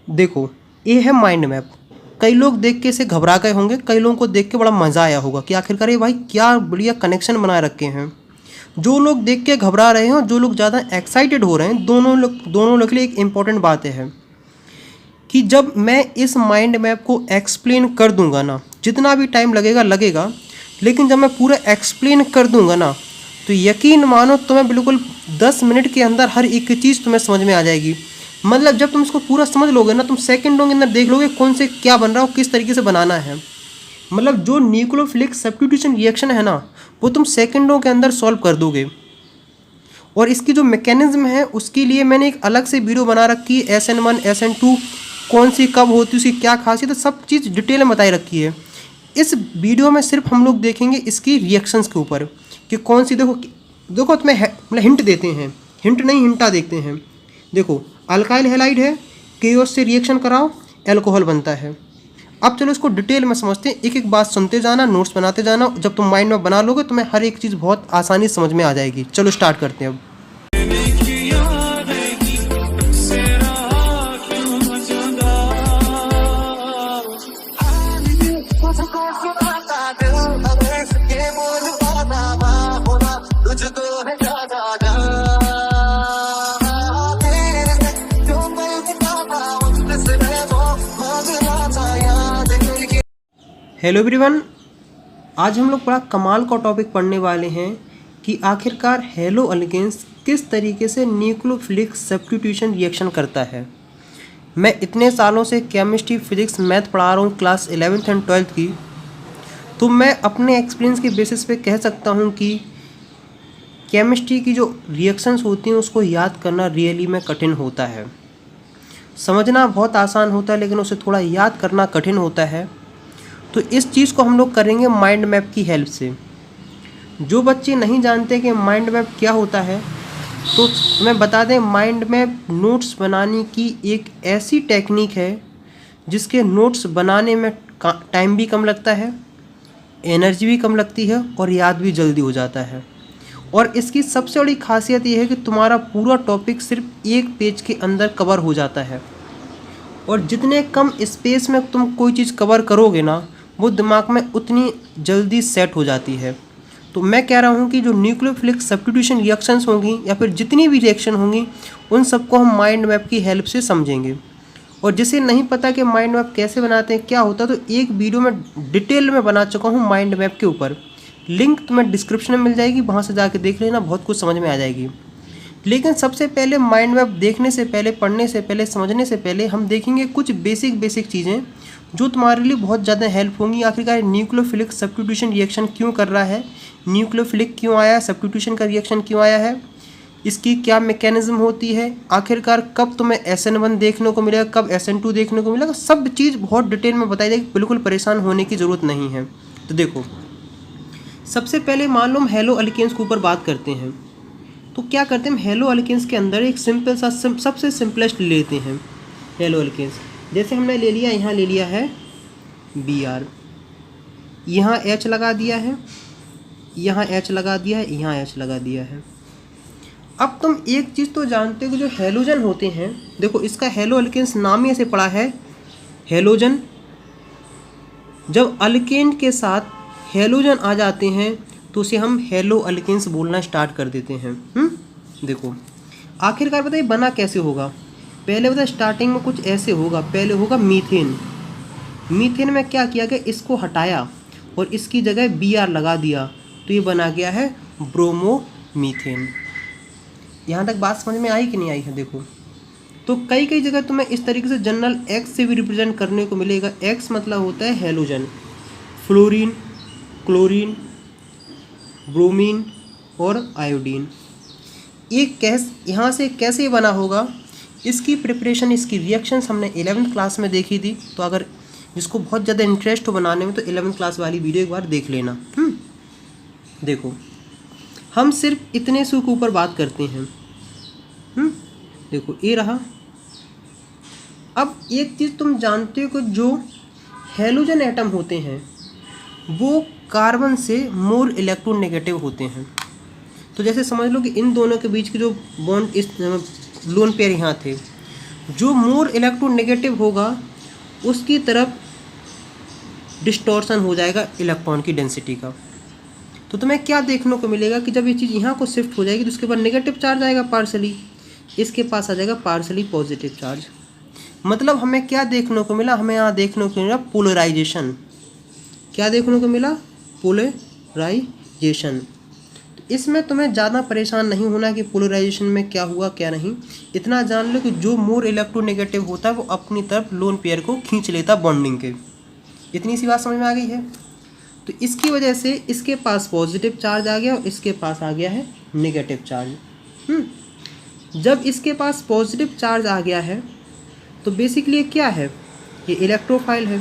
देखो, ये है माइंड मैप। कई लोग देख के इसे घबरा गए होंगे, कई लोगों को देख के बड़ा मज़ा आया होगा कि आखिरकार ये भाई क्या बढ़िया कनेक्शन बना रखे हैं। जो लोग देख के घबरा रहे हैं और जो लोग ज़्यादा एक्साइटेड हो रहे हैं, दोनों लोग के लिए एक इम्पॉर्टेंट बात है कि जब मैं इस माइंड मैप को एक्सप्लेन कर दूंगा ना, जितना भी टाइम लगेगा, लेकिन जब मैं पूरा एक्सप्लेन कर दूंगा ना, तो यकीन मानो तुम्हें बिल्कुल 10 मिनट के अंदर हर एक चीज़ तुम्हें समझ में आ जाएगी। मतलब जब तुम इसको पूरा समझ लोगे ना, तुम सेकंडों के अंदर देख लोगे कौन से क्या बन रहा है और किस तरीके से बनाना है। मतलब जो न्यूक्लियोफिलिक सब्स्टिट्यूशन रिएक्शन है ना, वो तुम सेकंडों के अंदर सॉल्व कर दोगे। और इसकी जो मैकेनिज्म है उसके लिए मैंने एक अलग से वीडियो बना रखी है, SN1 SN2 कौन सी कब होती है, उसकी क्या खासियत है, सब चीज़ डिटेल में बताई रखी है। इस वीडियो में सिर्फ हम लोग देखेंगे इसकी रिएक्शंस के ऊपर कि कौन सी। देखो तुम्हें मतलब हिंट देते हैं, हिंट नहीं हिंटा देखते हैं। देखो, अल्काइल हैलाइड है, केओस से रिएक्शन कराओ, एल्कोहल बनता है। अब चलो इसको डिटेल में समझते हैं, एक एक बात सुनते जाना, नोट्स बनाते जाना। जब तुम माइंड में बना लोगे तुम्हें हर एक चीज़ बहुत आसानी से समझ में आ जाएगी। चलो स्टार्ट करते हैं अब। हेलो एवरीवन, आज हम लोग बड़ा कमाल का टॉपिक पढ़ने वाले हैं कि आखिरकार हैलो अल्केन्स किस तरीके से न्यूक्लियोफिलिक सब्स्टिट्यूशन रिएक्शन करता है। मैं इतने सालों से केमिस्ट्री, फिजिक्स, मैथ पढ़ा रहा हूँ क्लास 11th एंड 12th की, तो मैं अपने एक्सपीरियंस के बेसिस पे कह सकता हूँ कि केमिस्ट्री की जो रिएक्शंस होती हैं उसको याद करना रियली में कठिन होता है। समझना बहुत आसान होता है लेकिन उसे थोड़ा याद करना कठिन होता है। तो इस चीज़ को हम लोग करेंगे माइंड मैप की हेल्प से। जो बच्चे नहीं जानते कि माइंड मैप क्या होता है, तो मैं बता दें, माइंड मैप नोट्स बनाने की एक ऐसी टेक्निक है जिसके नोट्स बनाने में टाइम भी कम लगता है, एनर्जी भी कम लगती है और याद भी जल्दी हो जाता है। और इसकी सबसे बड़ी खासियत ये है कि तुम्हारा पूरा टॉपिक सिर्फ एक पेज के अंदर कवर हो जाता है। और जितने कम स्पेस में तुम कोई चीज़ कवर करोगे ना, वो दिमाग में उतनी जल्दी सेट हो जाती है। तो मैं कह रहा हूँ कि जो न्यूक्लियोफिलिक सब्स्टिट्यूशन रिएक्शंस होंगी या फिर जितनी भी रिएक्शन होंगी, उन सबको हम माइंड मैप की हेल्प से समझेंगे। और जिसे नहीं पता कि माइंड मैप कैसे बनाते हैं, क्या होता है, तो एक वीडियो में डिटेल में बना चुका हूँ माइंड मैप के ऊपर। लिंक तुम्हें डिस्क्रिप्शन में मिल जाएगी, वहाँ से जाके देख लेना, बहुत कुछ समझ में आ जाएगी। लेकिन सबसे पहले माइंड मैप देखने से पहले, पढ़ने से पहले, समझने से पहले हम देखेंगे कुछ बेसिक चीज़ें जो तुम्हारे लिए बहुत ज़्यादा हेल्प होंगी। आखिरकार न्यूक्लियोफिलिक सब्स्टिट्यूशन रिएक्शन क्यों कर रहा है, न्यूक्लियोफिलिक क्यों आया, सब्स्टिट्यूशन का रिएक्शन क्यों आया है, इसकी क्या मैकेनिज्म होती है, आखिरकार कब तुम्हें SN1 देखने को मिलेगा, कब SN2 देखने को मिलेगा, सब चीज़ बहुत डिटेल में बताई जाएगी। बिल्कुल परेशान होने की ज़रूरत नहीं है। तो देखो, सबसे पहले मान लो हम हैलो अल्केन्स के ऊपर बात करते हैं। तो क्या करते हैं हम हैलो अल्केन्स के अंदर एक सिंपल सा सबसे सिंपलेस्ट लेते हैं हैलो अल्केन्स। जैसे हमने ले लिया, यहाँ ले लिया है Br, यहाँ H लगा दिया है, यहाँ H लगा दिया है, यहाँ H लगा दिया है। अब तुम एक चीज़ तो जानते हो कि जो हैलोजन होते हैं, देखो इसका हैलो अल्केन्स नाम ही ऐसे पड़ा है हैलोजन। जब अल्केन के साथ हैलोजन आ जाते हैं तो उसे हम हैलो अल्केन्स बोलना स्टार्ट कर देते हैं। देखो आखिरकार बताइए बना कैसे होगा। पहले बताए स्टार्टिंग में कुछ ऐसे होगा, पहले होगा मीथेन। मीथेन में क्या किया गया, इसको हटाया और इसकी जगह Br लगा दिया, तो ये बना गया है ब्रोमोमीथेन। यहाँ तक बात समझ में आई कि नहीं आई है। देखो, तो कई जगह तुम्हें इस तरीके से जनरल X से भी रिप्रेजेंट करने को मिलेगा। X मतलब होता है हैलोजन, फ्लोरीन, क्लोरीन, ब्रोमीन और आयोडीन। एक यहाँ से कैसे बना होगा, इसकी प्रिपरेशन, इसकी रिएक्शंस हमने 11th क्लास में देखी थी। तो अगर जिसको बहुत ज़्यादा इंटरेस्ट हो बनाने में, तो 11th क्लास वाली वीडियो एक बार देख लेना। देखो, हम सिर्फ इतने से के ऊपर बात करते हैं। देखो ये रहा। अब एक चीज़ तुम जानते हो कि जो हैलोजन एटम होते हैं वो कार्बन से मोर इलेक्ट्रोनेगेटिव होते हैं। तो जैसे समझ लो कि इन दोनों के बीच के जो बॉन्ड, इस लोन पेयर यहाँ थे, जो मोर इलेक्ट्रोनेगेटिव होगा उसकी तरफ डिस्टॉर्शन हो जाएगा इलेक्ट्रॉन की डेंसिटी का। तो तुम्हें क्या देखने को मिलेगा कि जब ये चीज़ यहाँ को शिफ्ट हो जाएगी तो उसके बाद नेगेटिव चार्ज आएगा पार्शली, इसके पास आ जाएगा पार्शली पॉजिटिव चार्ज। मतलब हमें क्या देखने को मिला, हमें यहाँ देखने को मिला पोलराइजेशन। क्या देखने को मिला? पोलराइजेशन। इसमें तुम्हें ज़्यादा परेशान नहीं होना कि पोलराइजेशन में क्या हुआ क्या नहीं। इतना जान लो कि जो मोर इलेक्ट्रोनेगेटिव होता है वो अपनी तरफ लोन पेयर को खींच लेता बॉन्डिंग के। इतनी सी बात समझ में आ गई है। तो इसकी वजह से इसके पास पॉजिटिव चार्ज आ गया और इसके पास आ गया है नेगेटिव चार्ज। जब इसके पास पॉजिटिव चार्ज आ गया है तो बेसिकली क्या है? ये इलेक्ट्रोफाइल है।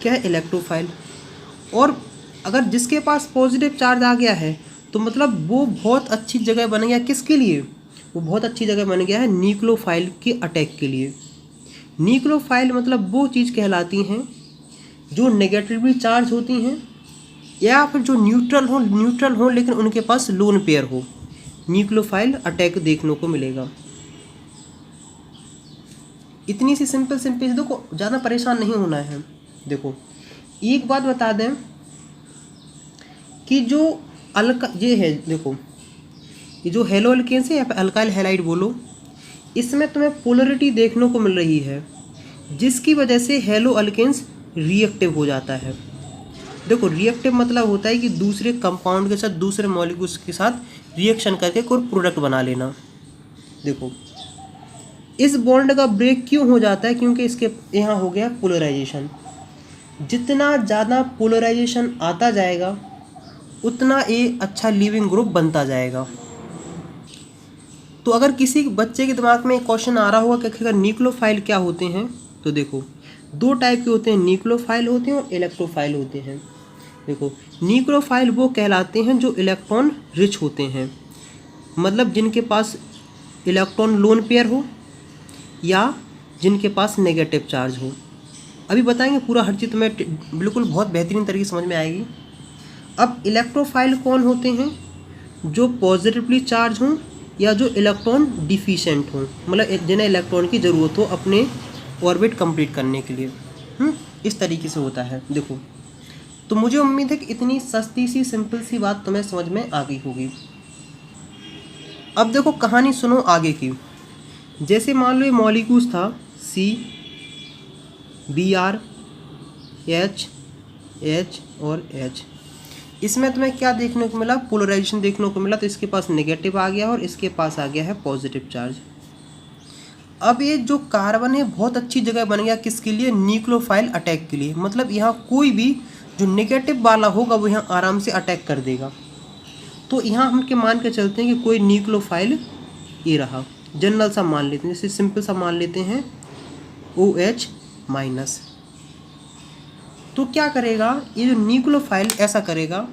क्या है? इलेक्ट्रोफाइल। और अगर जिसके पास पॉजिटिव चार्ज आ गया है तो मतलब वो बहुत अच्छी जगह बन गया। किसके लिए? वो बहुत अच्छी जगह बन गया है न्यूक्लियोफाइल के अटैक के लिए। न्यूक्लियोफाइल मतलब वो चीज़ कहलाती हैं जो नेगेटिवली चार्ज होती हैं या फिर जो न्यूट्रल हो लेकिन उनके पास लोन पेयर हो। न्यूक्लियोफाइल अटैक देखने को मिलेगा। इतनी सी सिंपल देखो, ज़्यादा परेशान नहीं होना है। देखो एक बात बता दें कि जो ये है, देखो ये जो हेलो अल्केन्स है या फिर अल्काइल हैलाइड बोलो, इसमें तुम्हें पोलरिटी देखने को मिल रही है जिसकी वजह से हेलो अल्केन्स रिएक्टिव हो जाता है। देखो रिएक्टिव मतलब होता है कि दूसरे कंपाउंड के साथ, दूसरे मॉलिक्यूल्स के साथ रिएक्शन करके कोई प्रोडक्ट बना लेना। देखो इस बॉन्ड का ब्रेक क्यों हो जाता है? क्योंकि इसके यहाँ हो गया पोलराइजेशन। जितना ज़्यादा पोलराइजेशन आता जाएगा उतना ये अच्छा लीविंग ग्रुप बनता जाएगा। तो अगर किसी बच्चे के दिमाग में एक क्वेश्चन आ रहा होगा कि अगर न्यूक्लियोफाइल क्या होते हैं, तो देखो दो टाइप के होते हैं, न्यूक्लियोफाइल होते हैं और इलेक्ट्रोफाइल होते हैं। देखो न्यूक्लियोफाइल वो कहलाते हैं जो इलेक्ट्रॉन रिच होते हैं, मतलब जिनके पास इलेक्ट्रॉन लोन पेयर हो या जिनके पास नेगेटिव चार्ज हो। अभी बताएंगे पूरा हर चीज़ तुम्हें बिल्कुल बहुत बेहतरीन तरीके से समझ में आएगी। अब इलेक्ट्रोफाइल कौन होते हैं? जो पॉजिटिवली चार्ज हों या जो इलेक्ट्रॉन डिफिशिएंट हों, मतलब जिन्हें इलेक्ट्रॉन की ज़रूरत हो अपने ऑर्बिट कंप्लीट करने के लिए। इस तरीके से होता है। देखो तो मुझे उम्मीद है कि इतनी सस्ती सी सिंपल सी बात तुम्हें समझ में आ गई होगी। अब देखो कहानी सुनो आगे की। जैसे मान लो ये मॉलिक्यूल्स था CBr H और H। इसमें तुम्हें क्या देखने को मिला? पोलराइजेशन देखने को मिला। तो इसके पास नेगेटिव आ गया और इसके पास आ गया है पॉजिटिव चार्ज। अब ये जो कार्बन है बहुत अच्छी जगह बन गया किसके लिए? न्यूक्लियोफाइल अटैक के लिए। मतलब यहाँ कोई भी जो नेगेटिव वाला होगा वो यहाँ आराम से अटैक कर देगा। तो यहाँ हम के मान के चलते हैं कि कोई न्यूक्लियोफाइल ये रहा, जनरल सा मान लेते हैं, जैसे सिंपल सा मान लेते हैं OH-। तो क्या करेगा ये जो न्यूक्लियोफाइल? ऐसा करेगा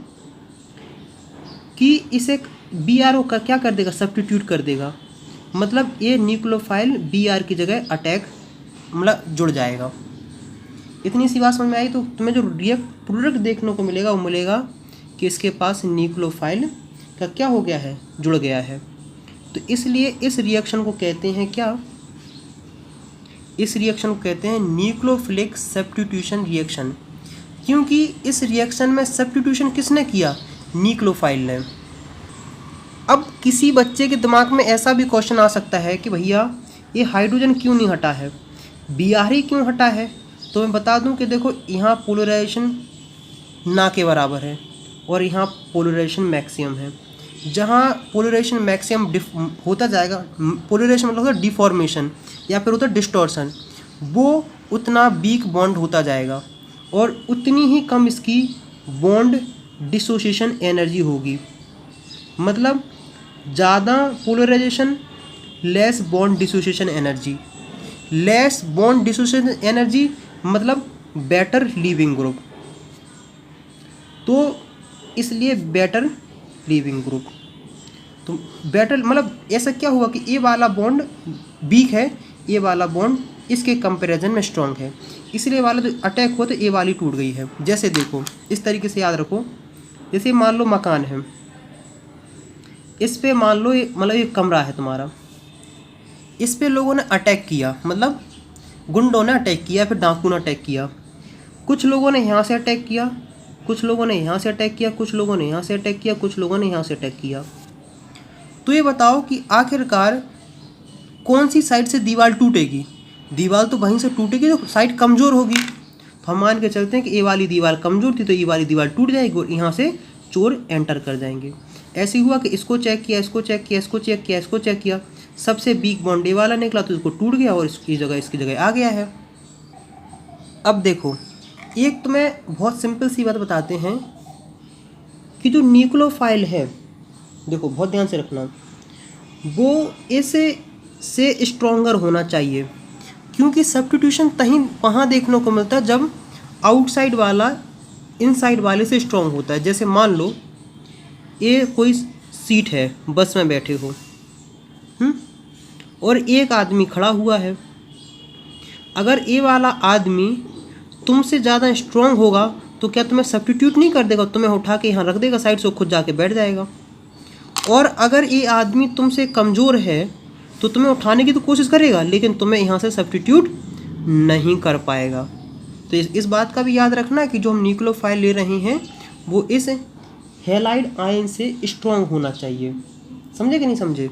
कि इसे BRO का क्या कर देगा? सब्स्टिट्यूट कर देगा। मतलब ये न्यूक्लियोफाइल BR की जगह अटैक मतलब जुड़ जाएगा। इतनी सी बात समझ में आई। तो तुम्हें जो प्रोडक्ट देखने को मिलेगा वो मिलेगा कि इसके पास न्यूक्लियोफाइल का क्या हो गया है? जुड़ गया है। तो इसलिए इस रिएक्शन को कहते हैं क्या? इस रिएक्शन को कहते हैं न्यूक्लियोफिलिक सब्स्टिट्यूशन रिएक्शन। क्योंकि इस रिएक्शन में सब्स्टिट्यूशन किसने किया? न्यूक्लियोफाइल ने। अब किसी बच्चे के दिमाग में ऐसा भी क्वेश्चन आ सकता है कि भैया ये हाइड्रोजन क्यों नहीं हटा है, Br ही क्यों हटा है? तो मैं बता दूं कि देखो यहाँ पोलराइजेशन ना के बराबर है और यहाँ पोलराइजेशन मैक्सिमम है। जहाँ पोलराइजेशन मैक्सिमम होता जाएगा, पोलराइजेशन मतलब होता है डिफॉर्मेशन या फिर होता है डिस्टॉर्शन, वो उतना वीक बॉन्ड होता जाएगा और उतनी ही कम इसकी बॉन्ड डिसोसिएशन एनर्जी होगी। मतलब ज़्यादा polarisation less bond dissociation energy, less bond dissociation energy मतलब बेटर लीविंग ग्रुप। तो इसलिए बेटर लीविंग ग्रुप। तो बेटर मतलब ऐसा क्या हुआ कि ए वाला बॉन्ड वीक है, ए वाला बॉन्ड इसके कंपैरिजन में स्ट्रॉन्ग है, इसलिए वाला जो अटैक हुआ तो ए वाली टूट गई है। जैसे देखो इस तरीके से याद रखो, जैसे मान लो मकान है, इस पे मान लो मतलब ये कमरा है तुम्हारा, इस पे लोगों ने अटैक किया, मतलब गुंडों ने अटैक किया, फिर डाकू ने अटैक किया। कुछ लोगों ने यहाँ से अटैक किया, कुछ लोगों ने यहाँ से अटैक किया, कुछ लोगों ने यहाँ से अटैक किया, कुछ लोगों ने यहाँ से अटैक किया। तो ये बताओ कि आखिरकार कौन सी साइड से दीवार टूटेगी? दीवार तो वहीं से टूटेगी जो साइड कमज़ोर होगी। तो हम मान के चलते हैं कि ये वाली दीवार कमज़ोर थी, तो ये वाली दीवार टूट जाएगी और यहाँ से चोर एंटर कर जाएंगे। ऐसे हुआ कि इसको चेक किया, इसको चेक किया, इसको चेक किया, इसको चेक किया, सबसे वीक बॉन्ड ये वाला निकला, तो इसको टूट गया और इसकी जगह आ गया है। अब देखो, एक तो मैं बहुत सिंपल सी बात बताते हैं कि जो न्यूक्लियोफाइल है, देखो बहुत ध्यान से रखना, वो ऐसे से स्ट्रॉन्गर होना चाहिए, क्योंकि सब्स्टिट्यूशन तहीं वहाँ देखने को मिलता है जब आउटसाइड वाला इनसाइड वाले से स्ट्रॉन्ग होता है। जैसे मान लो ये कोई सीट है, बस में बैठे हो और एक आदमी खड़ा हुआ है। अगर ये वाला आदमी तुमसे ज़्यादा स्ट्रॉन्ग होगा तो क्या तुम्हें सब्स्टिट्यूट नहीं कर देगा, तुम्हें उठा के यहाँ रख देगा साइड से, खुद जाके बैठ जाएगा। और अगर ये आदमी तुमसे कमज़ोर है तो तुम्हें उठाने की तो कोशिश करेगा, लेकिन तुम्हें यहाँ से सब्स्टिट्यूट नहीं कर पाएगा। तो इस बात का भी याद रखना कि जो हम न्यूक्लियोफाइल ले रहे हैं वो इस हैलाइड आयन से स्ट्रॉन्ग होना चाहिए। समझे कि नहीं समझे?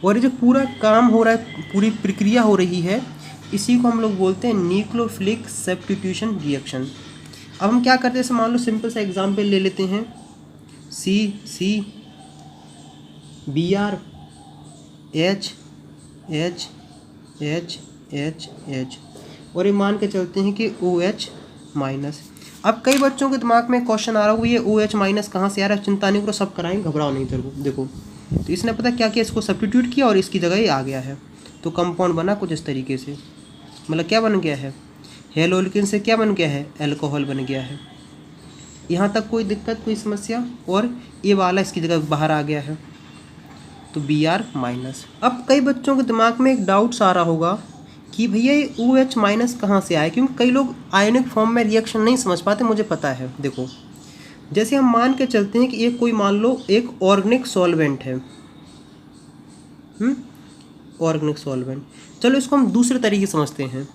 और ये जो पूरा काम हो रहा है, पूरी प्रक्रिया हो रही है, इसी को हम लोग बोलते हैं न्यूक्लियोफिलिक सब्स्टिट्यूशन रिएक्शन। अब हम क्या करते हैं, जैसे मान लो सिंपल सा एग्जांपल ले लेते हैं, सी Br H H H H H और ये मान के चलते हैं कि OH माइनस। अब कई बच्चों के दिमाग में क्वेश्चन आ रहा हो, ये OH माइनस कहाँ से आ रहा है? चिंता नहीं करो, सब कराएंगे, घबराओ नहीं। तेरे को देखो, तो इसने पता क्या किया, इसको सब्स्टिट्यूट किया और इसकी जगह ये आ गया है। तो कंपाउंड बना कुछ इस तरीके से, मतलब क्या बन गया है, हेलोल्किन से क्या बन गया है, अल्कोहल बन गया है। यहाँ तक कोई दिक्कत, कोई समस्या? और ये वाला इसकी जगह बाहर आ गया है, तो Br माइनस। अब कई बच्चों के दिमाग में एक डाउट्स आ रहा होगा कि भैया ये OH माइनस कहाँ से आए, क्योंकि कई लोग आयनिक फॉर्म में रिएक्शन नहीं समझ पाते, मुझे पता है। देखो, जैसे हम मान के चलते हैं कि एक कोई मान लो एक ऑर्गेनिक सॉल्वेंट है, ऑर्गेनिक सॉल्वेंट। चलो इसको हम दूसरे तरीके समझते हैं।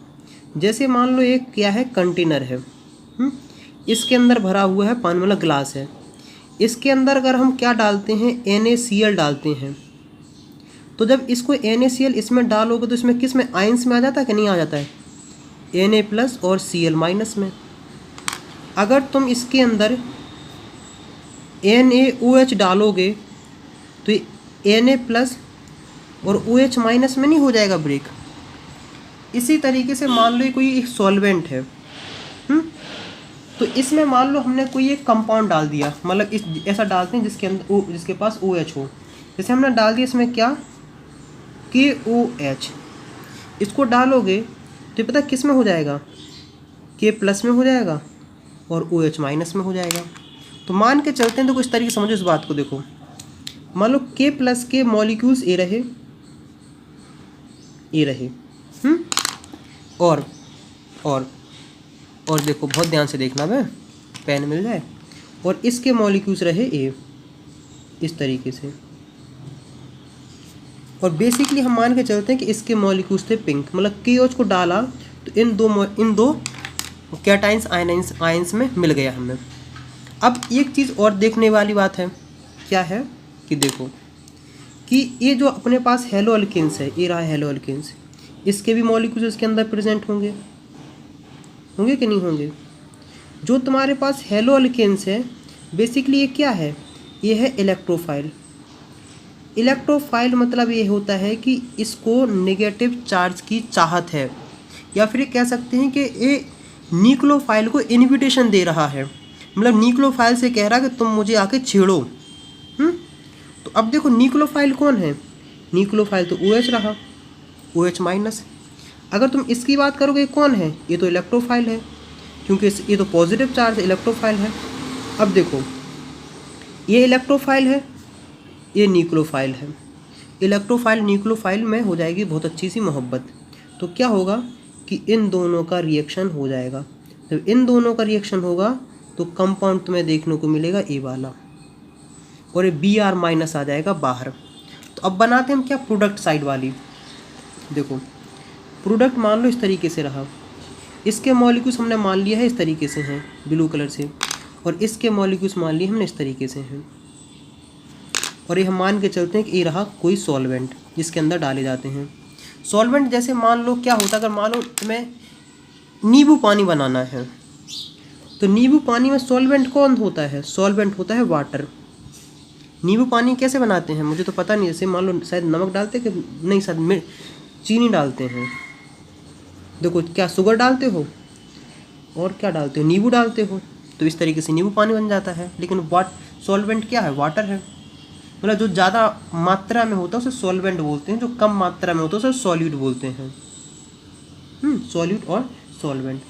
जैसे मान लो एक क्या है, कंटेनर है, इसके अंदर भरा हुआ है पानी, मतलब ग्लास है। इसके अंदर अगर हम क्या डालते हैं, NaCl डालते हैं, तो जब इसको NaCl इसमें डालोगे तो इसमें किस में, आयंस में आ जाता है कि नहीं आ जाता है, Na प्लस और Cl माइनस में। अगर तुम इसके अंदर NaOH डालोगे तो Na प्लस और OH माइनस में नहीं हो जाएगा ब्रेक। इसी तरीके से मान लो कोई एक सॉल्वेंट है, तो इसमें मान लो हमने कोई एक कंपाउंड डाल दिया, मतलब इस ऐसा डालते हैं जिसके अंदर जिसके पास OH हो। जैसे हमने डाल दिया इसमें क्या, KOH। इसको डालोगे तो ये पता किस में हो जाएगा, K प्लस में हो जाएगा और OH माइनस में हो जाएगा। तो मान के चलते हैं, तो कुछ तरीके समझो इस बात को। देखो, मान लो K प्लस के मॉलिक्यूल्स ये रहे, और देखो बहुत ध्यान से देखना, मैं पेन मिल जाए, और इसके मॉलिक्यूल्स रहे A, इस तरीके से। और बेसिकली हम मान के चलते हैं कि इसके मॉलिक्यूल्स थे पिंक, मतलब KOH को डाला तो इन दो कैटाइंस आयंस में मिल गया हमें। अब एक चीज़ और देखने वाली बात है, क्या है कि देखो कि ये जो अपने पास हेलोअल्केन्स है, ये रहा हेलोअल्केन्स, इसके भी मॉलिक्यूल्स इसके अंदर प्रेजेंट होंगे कि नहीं होंगे? जो तुम्हारे पास हेलोअल्केन्स है, बेसिकली ये क्या है, ये है इलेक्ट्रोफाइल। इलेक्ट्रोफाइल मतलब ये होता है कि इसको नेगेटिव चार्ज की चाहत है, या फिर कह सकते हैं कि ये न्यूक्लियोफाइल को इन्विटेशन दे रहा है, मतलब न्यूक्लियोफाइल से कह रहा है कि तुम मुझे आके छेड़ो। तो अब देखो न्यूक्लियोफाइल कौन है, न्यूक्लियोफाइल तो OH रहा, OH माइनस। अगर तुम इसकी बात करोगे कौन है, ये तो इलेक्ट्रोफाइल है, क्योंकि ये तो पॉजिटिव चार्ज इलेक्ट्रोफाइल है। अब देखो, ये इलेक्ट्रोफाइल है, ये न्यूक्लियोफाइल है। इलेक्ट्रोफाइल न्यूक्लियोफाइल में हो जाएगी बहुत अच्छी सी मोहब्बत। तो क्या होगा कि इन दोनों का रिएक्शन हो जाएगा। जब इन दोनों का रिएक्शन होगा तो कंपाउंड तुम्हें देखने को मिलेगा ए वाला, और ये Br माइनस आ जाएगा बाहर। तो अब बनाते हैं हम क्या, प्रोडक्ट साइड वाली। देखो प्रोडक्ट मान लो इस तरीके से रहा, इसके मॉलिक्यूल्स हमने मान लिया है इस तरीके से हैं ब्लू कलर से, और इसके मॉलिक्यूल्स मान लिए हमने इस तरीके से हैं, और ये हम मान के चलते हैं कि ये रहा कोई सॉल्वेंट जिसके अंदर डाले जाते हैं। सॉल्वेंट जैसे मान लो क्या होता है, अगर मान लो तुम्हें नींबू पानी बनाना है तो नींबू पानी में सॉल्वेंट कौन होता है, सॉल्वेंट होता है वाटर। नींबू पानी कैसे बनाते हैं मुझे तो पता नहीं, जैसे मान लो शायद नमक डालते कि नहीं, शायद चीनी डालते हैं। देखो क्या शुगर डालते हो और क्या डालते हो, नींबू डालते हो, तो इस तरीके से नींबू पानी बन जाता है। लेकिन सॉल्वेंट क्या है, वाटर है। मतलब जो ज़्यादा मात्रा में होता है उसे सॉल्वेंट बोलते हैं, जो कम मात्रा में होता है उसे सॉल्यूट बोलते हैं। सॉल्यूट और सॉल्वेंट।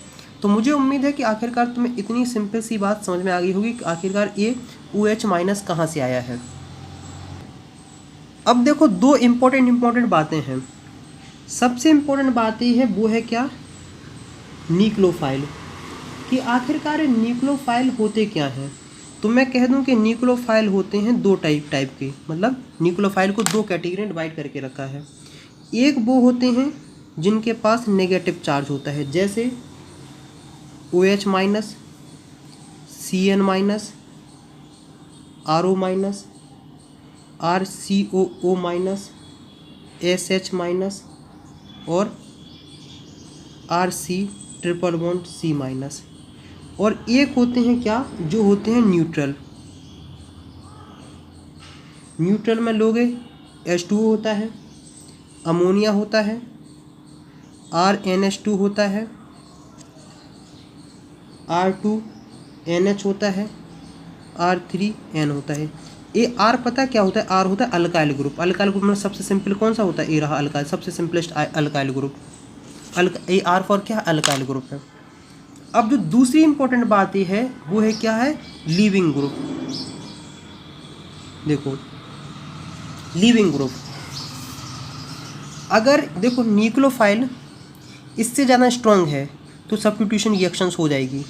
तो मुझे उम्मीद है कि आखिरकार तुम्हें इतनी सिंपल सी बात समझ में आ गई होगी कि आखिरकार ये OH- कहाँ से आया है। अब देखो दो इम्पोर्टेंट बातें हैं। सबसे इम्पोर्टेंट बात ये है, वो है क्या, न्यूक्लियोफाइल, कि आखिरकार न्यूक्लियोफाइल होते क्या हैं। तो मैं कह दूं कि न्यूक्लियोफाइल होते हैं दो टाइप के, मतलब न्यूक्लियोफाइल को दो कैटेगरी में डिवाइड करके रखा है। एक वो होते हैं जिनके पास नेगेटिव चार्ज होता है, जैसे OH-, CN-, RO-, RCOO-, SH- और RC≡C-। और एक होते हैं क्या, जो होते हैं न्यूट्रल। न्यूट्रल में लोगे H2O होता है, अमोनिया होता है, RNH2 होता है, R2NH होता है, R3N होता है। ये R पता क्या होता है, R होता है अल्काइल ग्रुप। अल्काइल ग्रुप में सबसे सिंपल कौन सा होता है, ये रहा अल्काइल, सबसे सिंपलेस्ट अल्काइल ग्रुप। ये R फॉर क्या है, अल्काइल ग्रुप है। अब जो दूसरी इंपॉर्टेंट बात ये है, वो है क्या है, लीविंग ग्रुप। देखो लीविंग ग्रुप, अगर देखो न्यूक्लियोफाइल इससे ज़्यादा स्ट्रॉन्ग है तो सब्स्टिट्यूशन रिएक्शंस हो जाएगी।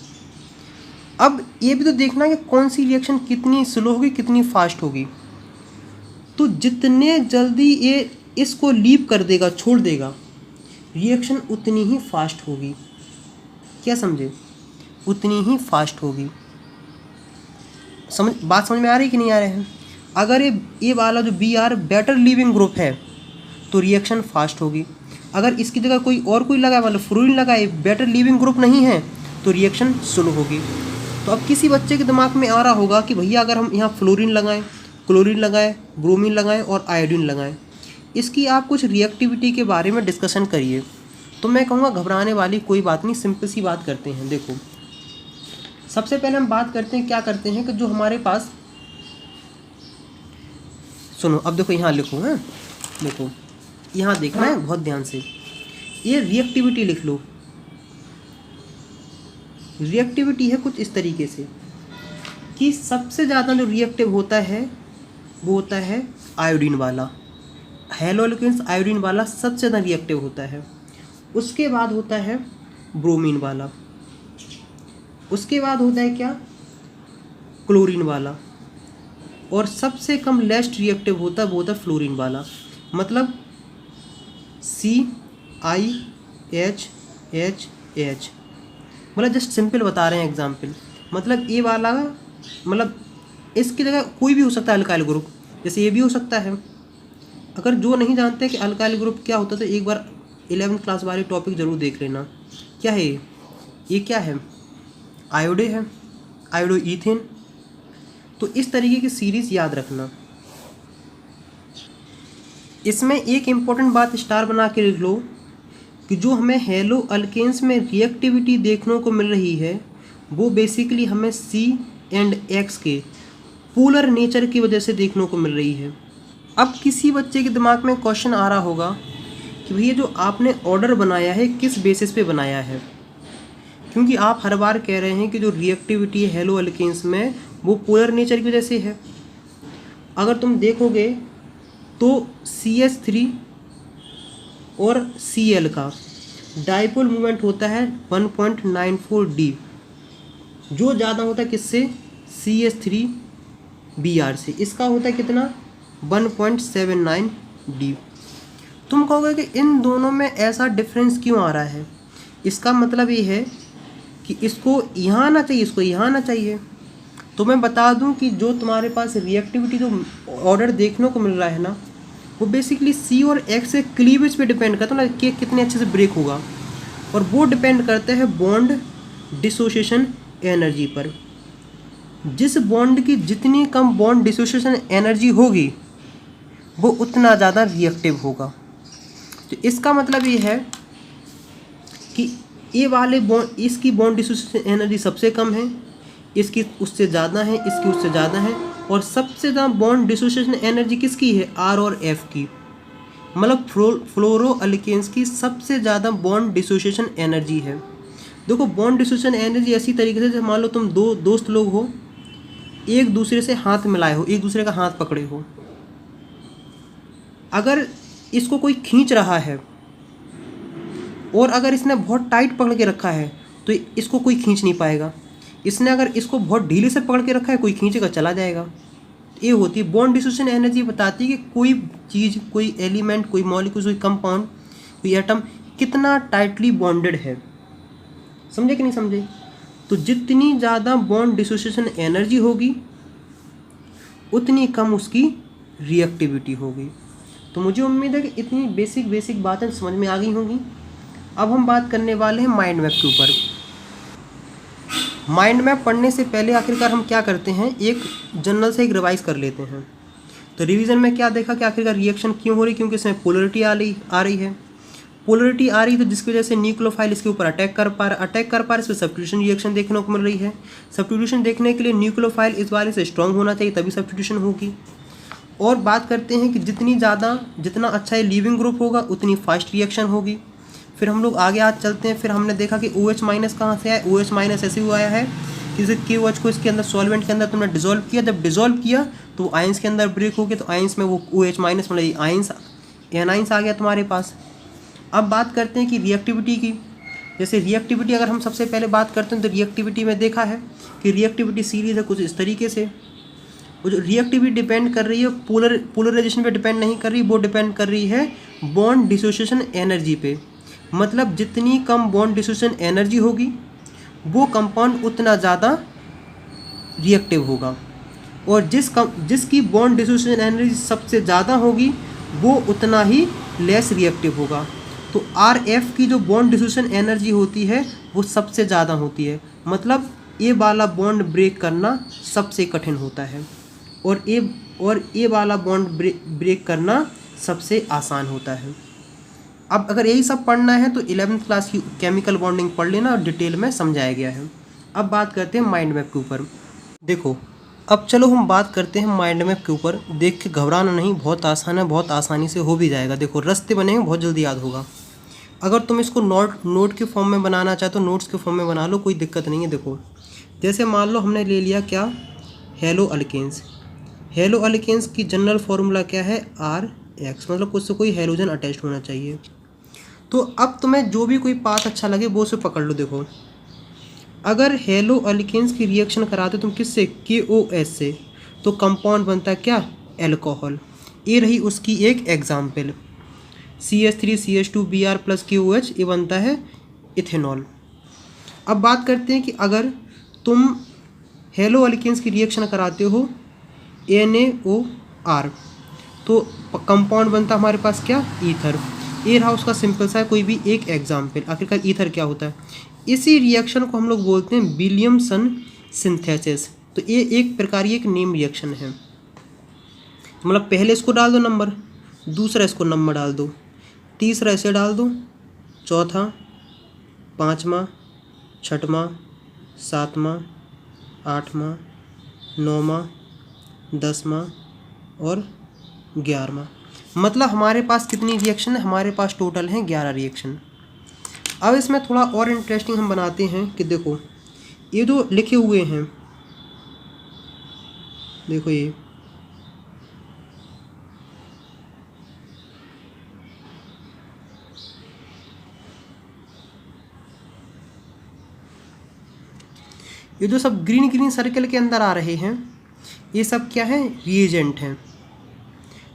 अब ये भी तो देखना है कि कौन सी रिएक्शन कितनी स्लो होगी कितनी फास्ट होगी। तो जितने जल्दी ये इसको लीव कर देगा, छोड़ देगा, रिएक्शन उतनी ही फास्ट होगी। क्या समझे, उतनी ही फास्ट होगी। बात समझ में आ रही कि नहीं आ रहे हैं। अगर ये वाला जो Br बेटर लीविंग ग्रुप है तो रिएक्शन फास्ट होगी। अगर इसकी जगह कोई लगा, मतलब फ्लोरीन लगा, ये बेटर लीविंग ग्रुप नहीं है तो रिएक्शन स्लो होगी। तो अब किसी बच्चे के दिमाग में आ रहा होगा कि भैया अगर हम यहाँ फ्लोरीन लगाएं, क्लोरीन लगाएं, ब्रोमीन लगाएं और आयोडीन लगाएं, इसकी आप कुछ रिएक्टिविटी के बारे में डिस्कशन करिए। तो मैं कहूँगा घबराने वाली कोई बात नहीं, सिंपल सी बात करते हैं। देखो सबसे पहले हम बात करते हैं, क्या करते हैं कि जो हमारे पास, सुनो अब देखो यहाँ लिखो, है देखो यहाँ देखना है बहुत ध्यान से, ये रिएक्टिविटी लिख लो। रिएक्टिविटी है कुछ इस तरीके से कि सबसे ज़्यादा जो रिएक्टिव होता है वो होता है आयोडीन वाला। हैलो एल्केन्स आयोडीन वाला सबसे ज़्यादा रिएक्टिव होता है। उसके बाद होता है ब्रोमीन वाला, उसके बाद होता है क्या, क्लोरीन वाला, और सबसे कम लेस्ट रिएक्टिव होता है वो होता है फ्लोरीन वाला। मतलब CiHH, मतलब जस्ट सिंपल बता रहे हैं एग्जाम्पल। मतलब ये वाला, मतलब इसकी जगह कोई भी हो सकता है अल्काइल ग्रुप, जैसे ये भी हो सकता है। अगर जो नहीं जानते कि अल्काइल ग्रुप क्या होता है तो एक बार 11th क्लास वाले टॉपिक ज़रूर देख लेना। क्या है ये क्या है, आयोडे है, आयोडो ईथेन। तो इस तरीके की सीरीज़ याद रखना। इसमें एक इम्पॉर्टेंट बात स्टार बना के लिख लो कि जो हमें हेलो अल्केन्स में रिएक्टिविटी देखने को मिल रही है वो बेसिकली हमें C&X के पोलर नेचर की वजह से देखने को मिल रही है। अब किसी बच्चे के दिमाग में क्वेश्चन आ रहा होगा कि भैया जो आपने ऑर्डर बनाया है किस बेसिस पे बनाया है, क्योंकि आप हर बार कह रहे हैं कि जो रिएक्टिविटी है हेलो अल्केन्स में वो पोलर नेचर की वजह से है। अगर तुम देखोगे तो CH3 और Cl का डाइपोल मूवमेंट होता है 1.94 D, जो ज़्यादा होता है किससे, CH3Br से। इसका होता है कितना, 1.79 डी। तुम कहोगे कि इन दोनों में ऐसा डिफरेंस क्यों आ रहा है? इसका मतलब ये है कि इसको यहाँ आना चाहिए, इसको यहाँ आना चाहिए। तो मैं बता दूं कि जो तुम्हारे पास रिएक्टिविटी जो ऑर्डर देखने को मिल रहा है ना, वो बेसिकली सी और एक्स के क्लीवेज पे डिपेंड करता है ना कि कितने अच्छे से ब्रेक होगा, और वो डिपेंड करता है बॉन्ड डिसोसिएशन एनर्जी पर। जिस बॉन्ड की जितनी कम बॉन्ड डिसोसिएशन एनर्जी होगी वो उतना ज़्यादा रिएक्टिव होगा। तो इसका मतलब ये है कि ये वाले बॉन्ड, इसकी बॉन्ड डिसोसिएशन एनर्जी सबसे कम है, इसकी उससे ज़्यादा है, इसकी उससे ज़्यादा है, और सबसे ज़्यादा बॉन्ड डिसोसिएशन एनर्जी किसकी है? आर और एफ की। मतलब फ्लोरो अल्केन्स की सबसे ज़्यादा बॉन्ड डिसोसिएशन एनर्जी है। देखो बॉन्ड डिसोसिएशन एनर्जी ऐसी तरीके से, मान लो तुम दो दोस्त लोग हो, एक दूसरे से हाथ मिलाए हो, एक दूसरे का हाथ पकड़े हो, अगर इसको कोई खींच रहा है और अगर इसने बहुत टाइट पकड़ के रखा है तो इसको कोई खींच नहीं पाएगा। इसने अगर इसको बहुत ढीले से पकड़ के रखा है, कोई खींचेगा चला जाएगा। ये होती है बॉन्ड डिसोसिएशन एनर्जी, बताती है कि कोई चीज़, कोई एलिमेंट, कोई मॉलिक्यूल, कोई कंपाउंड, कोई एटम कितना टाइटली बॉन्डेड है। समझे कि नहीं समझे? तो जितनी ज़्यादा बॉन्ड डिसोसिएशन एनर्जी होगी उतनी कम उसकी रिएक्टिविटी होगी। तो मुझे उम्मीद है कि इतनी बेसिक बातें समझ में आ गई होंगी। अब हम बात करने वाले हैं माइंड मैप के ऊपर। माइंड मैप पढ़ने से पहले आखिरकार हम क्या करते हैं, एक जनरल से एक रिवाइज कर लेते हैं। तो रिवीजन में क्या देखा कि आखिरकार रिएक्शन क्यों हो रही, क्योंकि इसमें पोलरिटी आ रही है। पोलरिटी आ रही तो जिसकी वजह से न्यूक्लियोफाइल इसके ऊपर अटैक कर पा रहा है, इस पर सब्स्टिट्यूशन रिएक्शन देखने को मिल रही है। सब्स्टिट्यूशन देखने के लिए न्यूक्लियोफाइल इस बारे से स्ट्रॉन्ग होना चाहिए, तभी सब्स्टिट्यूशन होगी। और बात करते हैं कि जितना अच्छा ये लिविंग ग्रुप होगा उतनी फास्ट रिएक्शन होगी। फिर हम लोग आगे आज चलते हैं। फिर हमने देखा कि OH माइनस कहाँ से आया। OH माइनस ऐसे हुआ आया है कि जैसे KOH को इसके अंदर सॉल्वेंट के अंदर तुमने डिजोल्व किया, जब डिजोल्व किया तो आयंस के अंदर ब्रेक हो गया, तो आयंस में वो OH माइनस मतलब आयंस एनाइंस आ गया तुम्हारे पास। अब बात करते हैं कि रिएक्टिविटी की। जैसे रिएक्टिविटी अगर हम सबसे पहले बात करते हैं तो रिएक्टिविटी में देखा है कि रिएक्टिविटी सीरीज है कुछ इस तरीके से। वो जो रिएक्टिविटी डिपेंड कर रही है पोलराइजेशन पे डिपेंड नहीं कर रही, वो डिपेंड कर रही है बॉन्ड डिसोसिएशन एनर्जी पे। मतलब जितनी कम बॉन्ड डिसोसिएशन एनर्जी होगी वो कंपाउंड उतना ज़्यादा रिएक्टिव होगा, और जिसकी बॉन्ड डिसोसिएशन एनर्जी सबसे ज़्यादा होगी वो उतना ही लेस रिएक्टिव होगा। तो RF की जो बॉन्ड डिसोसिएशन एनर्जी होती है वो सबसे ज़्यादा होती है। मतलब ए वाला बॉन्ड ब्रेक करना सबसे कठिन होता है, और ए वाला बॉन्ड ब्रेक करना सबसे आसान होता है। अब अगर यही सब पढ़ना है तो 11th क्लास की केमिकल बॉन्डिंग पढ़ लेना, और डिटेल में समझाया गया है। अब बात करते हैं माइंड मैप के ऊपर। देखो अब चलो हम बात करते हैं माइंड मैप के ऊपर। देख के घबराना नहीं, बहुत आसान है, बहुत आसानी से हो भी जाएगा। देखो रास्ते बनेंगे, बहुत जल्दी याद होगा। अगर तुम इसको नोट के फॉर्म में बनाना चाहते हो नोट्स के फॉर्म में बना लो, कोई दिक्कत नहीं है। देखो जैसे मान लो हमने ले लिया क्या, हेलो अल्केन्स। हेलो अल्केन्स की जनरल फार्मूला क्या है, RH, मतलब कुछ से कोई हेलोजन अटैच होना चाहिए। तो अब तुम्हें जो भी कोई पाथ अच्छा लगे वो उसे पकड़ लो। देखो अगर हेलो अल्केन्स की रिएक्शन कराते तुम किससे, KOH से, तो कंपाउंड बनता है क्या, एल्कोहल। ये रही उसकी एक एग्जाम्पल। CH3CH2Br + KOH, ये बनता है इथेनॉल। अब बात करते हैं कि अगर तुम हेलो अल्केन्स की रिएक्शन कराते हो NaOR, तो कंपाउंड बनता हमारे पास क्या, ईथर। ये रहा उसका सिंपल सा कोई भी एक एग्जाम्पल। आखिरकार ईथर क्या होता है, इसी रिएक्शन को हम लोग बोलते हैं विलियमसन सिंथेसिस। तो ये एक प्रकार की एक नेम रिएक्शन है। मतलब पहले इसको डाल दो नंबर, दूसरा इसको नंबर डाल दो, तीसरा इसे डाल दो, चौथा, पाँचवा, छठवां, सातवां, आठवां, नौवां, 10वां और 11वां। मतलब हमारे पास कितनी रिएक्शन है, हमारे पास टोटल हैं 11 रिएक्शन। अब इसमें थोड़ा और इंटरेस्टिंग हम बनाते हैं कि देखो ये जो लिखे हुए हैं, देखो ये जो सब ग्रीन सर्कल के अंदर आ रहे हैं, ये सब क्या है, रिएजेंट हैं।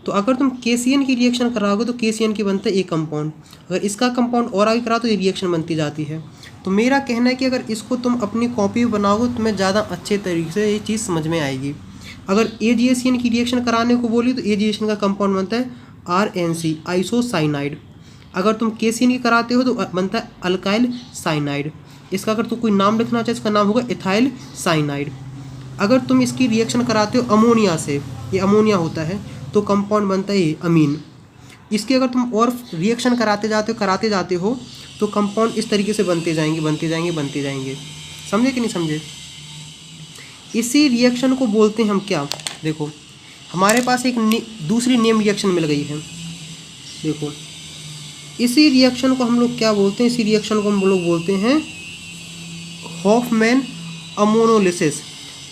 तो अगर तुम KCN की रिएक्शन कराओगे तो KCN की बनता है ए कंपाउंड, अगर इसका कंपाउंड और आगे कराओ तो ये रिएक्शन बनती जाती है। तो मेरा कहना है कि अगर इसको तुम अपनी कॉपी में बनाओगे तो तुम्हें ज़्यादा अच्छे तरीके से ये चीज़ समझ में आएगी। अगर AgCN की रिएक्शन कराने को बोली तो AgCN का कंपाउंड बनता है RNC आइसोसाइनाइड। अगर तुम KCN की कराते हो तो बनता है अल्काइल साइनाइड। इसका अगर तुम कोई नाम लिखना चाहे इसका नाम होगा इथाइल साइनाइड। अगर तुम इसकी रिएक्शन कराते हो अमोनिया से, ये अमोनिया होता है, तो कंपाउंड बनता है ये अमीन। इसकी अगर तुम और रिएक्शन कराते जाते हो तो कंपाउंड इस तरीके से बनते जाएंगे। समझे कि नहीं समझे? इसी रिएक्शन को बोलते हैं हम क्या, देखो हमारे पास एक दूसरी नेम रिएक्शन मिल गई है। देखो इसी रिएक्शन को हम लोग क्या बोलते हैं, इसी रिएक्शन को हम लोग बोलते हैं हॉफमैन अमोनोलिसिस।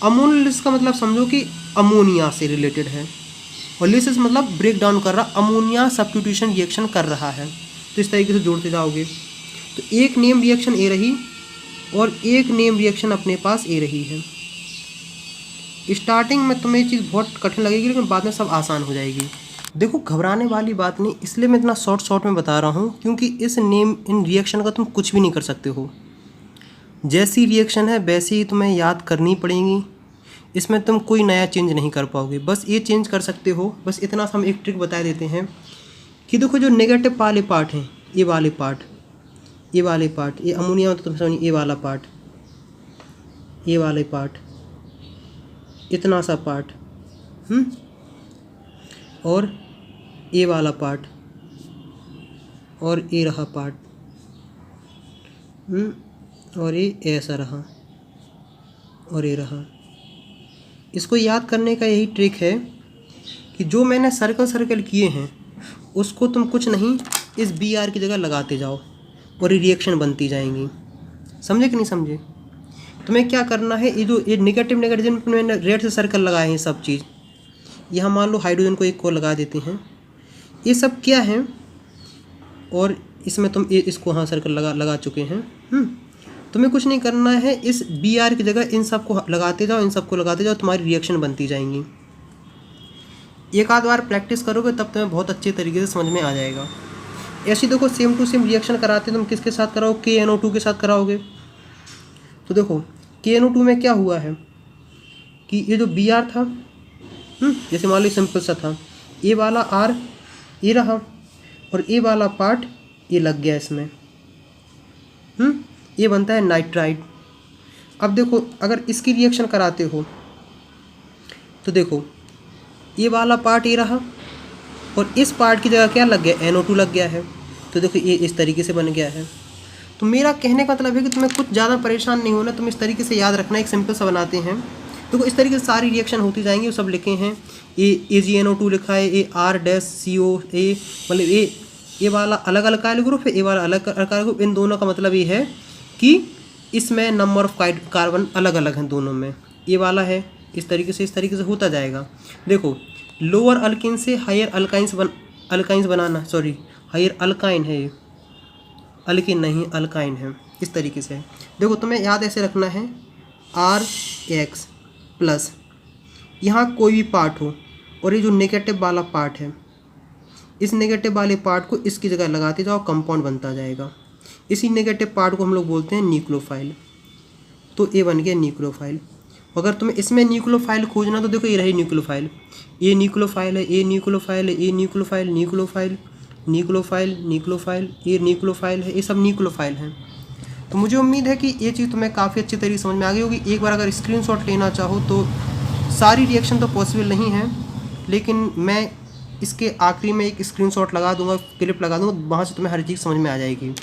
अमोनोलिसिस का मतलब समझो कि अमोनिया से रिलेटेड है, और लिसिस मतलब ब्रेक डाउन कर रहा, अमोनिया सब्स्टिट्यूशन रिएक्शन कर रहा है। तो इस तरीके से जोड़ते जाओगे तो एक नेम रिएक्शन ए रही और एक नेम रिएक्शन अपने पास ए रही है। स्टार्टिंग में तुम्हें ये चीज़ बहुत कठिन लगेगी, लेकिन बाद में सब आसान हो जाएगी। देखो घबराने वाली बात नहीं, इसलिए मैं इतना शॉर्ट में बता रहा हूँ क्योंकि इस नेम इन रिएक्शन का तुम कुछ भी नहीं कर सकते हो। जैसी रिएक्शन है वैसी ही तुम्हें याद करनी पड़ेगी, इसमें तुम कोई नया चेंज नहीं कर पाओगे। बस ये चेंज कर सकते हो, बस इतना सा हम एक ट्रिक बता देते हैं कि देखो जो नेगेटिव वाले पार्ट हैं, ये वाले पार्ट, ये अमोनिया तो तुम समझिए ये वाला पार्ट, ये वाले पार्ट, इतना सा पार्ट, और ये वाला पार्ट, और ये रहा पार्ट, और ये ऐसा रहा, और ये रहा। इसको याद करने का यही ट्रिक है कि जो मैंने सर्कल किए हैं उसको तुम कुछ नहीं इस BR की जगह लगाते जाओ और ये रिएक्शन बनती जाएंगी। समझे कि नहीं समझे? तुम्हें क्या करना है, ये जो ये नेगेटिव मैंने रेड से सर्कल लगाए हैं सब चीज़, यहाँ मान लो हाइड्रोजन को एक को लगा देते हैं, ये सब क्या है, और इसमें तुम इसको हाँ सर्कल लगा चुके हैं। तुम्हें कुछ नहीं करना है, इस BR की जगह इन सब को लगाते जाओ, तुम्हारी रिएक्शन बनती जाएंगी। एक आध बार प्रैक्टिस करोगे तब तुम्हें बहुत अच्छे तरीके से समझ में आ जाएगा। ऐसी देखो सेम टू सेम रिएक्शन कराते तुम किसके साथ कराओ, KNO2 के साथ कराओगे। तो देखो KNO2 में क्या हुआ है कि ये जो BR था, जैसे मान लो सिंपल सा था, ये वाला R ये रहा और ये वाला पार्ट ये लग गया इसमें, ये बनता है नाइट्राइड। अब देखो अगर इसकी रिएक्शन कराते हो तो देखो ये वाला पार्ट ये रहा और इस पार्ट की जगह क्या लग गया, NO2 लग गया है। तो देखो ये इस तरीके से बन गया है। तो मेरा कहने का मतलब है कि तुम्हें कुछ ज़्यादा परेशान नहीं होना, तुम इस तरीके से याद रखना। एक सिंपल सा बनाते हैं, देखो इस तरीके से सारी रिएक्शन होती जाएंगी। वो सब लिखे हैं, ये AgNO2 लिखा है, ये R-COA, मतलब ये वाला अलग अलग अल्काइल ग्रुप है, ये वाला अलग अल्काइल ग्रुप। इन दोनों का मतलब ये है कि इसमें नंबर ऑफ कार्बन अलग अलग हैं दोनों में। ये वाला है इस तरीके से होता जाएगा। देखो लोअर अल्किन से हायर अल्काइंस बनाना, सॉरी हायर अल्काइन है, ये अल्किन नहीं अल्काइन है, इस तरीके से। देखो तुम्हें याद ऐसे रखना है RX प्लस यहाँ कोई भी पार्ट हो और ये जो नेगेटिव वाला पार्ट है, इस नेगेटिव वाले पार्ट को इसकी जगह लगाते जाओ, कंपाउंड बनता जाएगा। इसी नेगेटिव पार्ट को हम लोग बोलते हैं न्यूक्लियोफाइल। तो ये बन गया न्यूक्लियोफाइल। अगर तुम्हें इसमें न्यूक्लियोफाइल खोजना तो देखो ये रही न्यूक्लियोफाइल, ये न्यूक्लियोफाइल है, ये न्यूक्लियोफाइल है, ये न्यूक्लियोफाइल, न्यूक्लियोफाइल, न्यूक्लियोफाइल, न्यूक्लियोफाइल, ये न्यूक्लियोफाइल है, ये सब न्यूक्लियोफाइल हैं। तो मुझे उम्मीद है कि ये चीज़ तुम्हें काफ़ी अच्छी तरीके से समझ में आ गई होगी। एक बार अगर स्क्रीनशॉट लेना चाहो तो सारी रिएक्शन तो पॉसिबल नहीं है, लेकिन मैं इसके आखिरी में एक स्क्रीनशॉट लगा दूंगा, क्लिप लगा दूंगा, वहाँ से तुम्हें हर चीज़ समझ में आ जाएगी।